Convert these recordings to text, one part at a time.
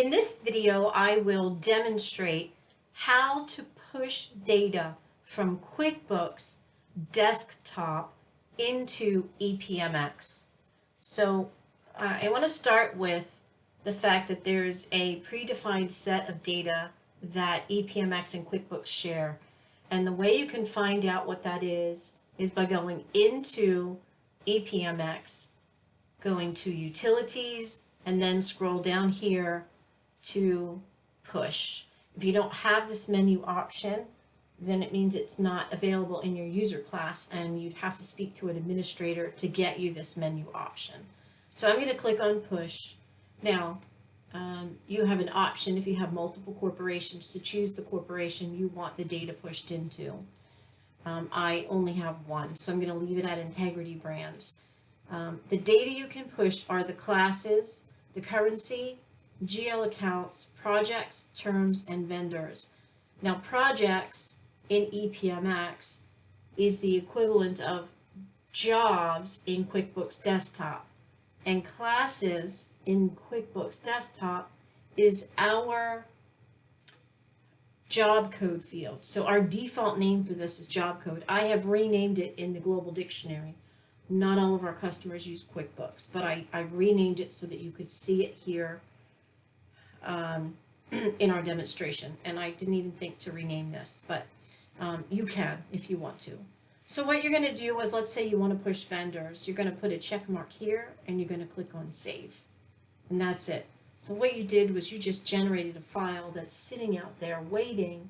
In this video, I will demonstrate how to push data from Quickbooks desktop into ePMX. So I want to start with the fact that there's a predefined set of data that ePMX and Quickbooks share. And the way you can find out what that is by going into ePMX, going to Utilities, and then scroll down here to Push. If you don't have this menu option, then it means it's not available in your user class, and you'd have to speak to an administrator to get you this menu option. So I'm going to click on Push. Now, you have an option if you have multiple corporations to choose the corporation you want the data pushed into. I only have one, so I'm going to leave it at Integrity Brands. The data you can push are the classes, the currency, GL accounts, projects, terms, and vendors. Now, projects in ePMX is the equivalent of jobs in QuickBooks Desktop, and classes in QuickBooks Desktop is our job code field. So our default name for this is job code. I have renamed it in the Global Dictionary. Not all of our customers use QuickBooks, but I renamed it so that you could see it here in our demonstration. And I didn't even think to rename this, but you can if you want to. So what you're going to do is, let's say you want to push vendors. You're going to put a check mark here, and you're going to click on Save. And that's it. So what you did was you just generated a file that's sitting out there waiting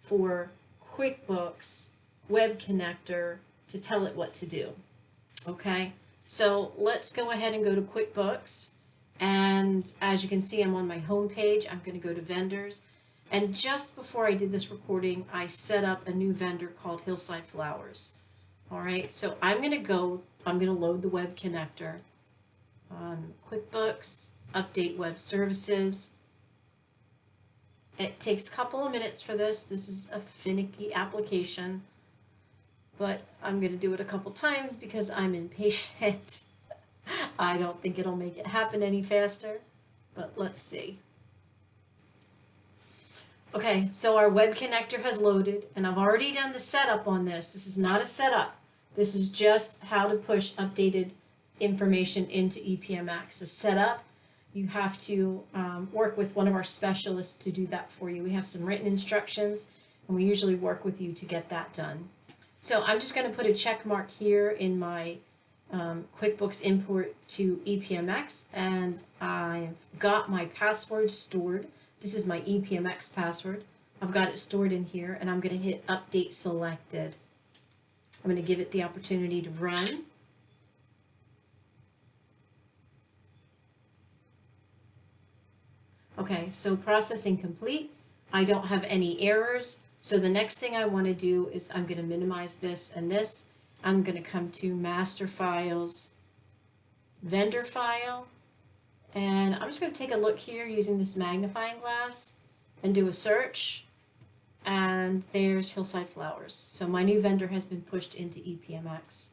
for QuickBooks WebConnector to tell it what to do. Okay, so let's go ahead and go to QuickBooks. And as you can see, I'm on my home page. I'm going to go to Vendors. And just before I did this recording, I set up a new vendor called Hillside Flowers. All right, so I'm going to load the Web Connector. QuickBooks, update web services. It takes a couple of minutes for this. This is a finicky application, but I'm going to do it a couple times because I'm impatient. I don't think it'll make it happen any faster, but let's see. Okay, so our Web Connector has loaded, and I've already done the setup on this. This is not a setup. This is just how to push updated information into ePMX. The setup, you have to work with one of our specialists to do that for you. We have some written instructions, and we usually work with you to get that done. So I'm just going to put a check mark here in my QuickBooks import to ePMX, and I've got my password stored. This is my ePMX password. I've got it stored in here, and I'm going to hit Update Selected. I'm going to give it the opportunity to run. Okay, so processing complete. I don't have any errors. So the next thing I want to do is I'm going to minimize this and this. I'm going to come to Master Files, Vendor File, and I'm just going to take a look here using this magnifying glass and do a search. And there's Hillside Flowers. So my new vendor has been pushed into ePMX.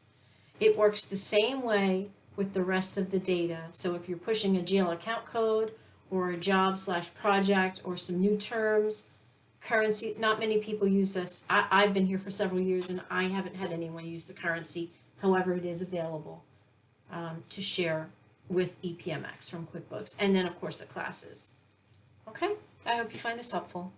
It works the same way with the rest of the data. So if you're pushing a GL account code or a job/project or some new terms, currency, not many people use this. I've been here for several years and I haven't had anyone use the currency. However, it is available to share with ePMX from QuickBooks. And then, of course, the classes. Okay, I hope you find this helpful.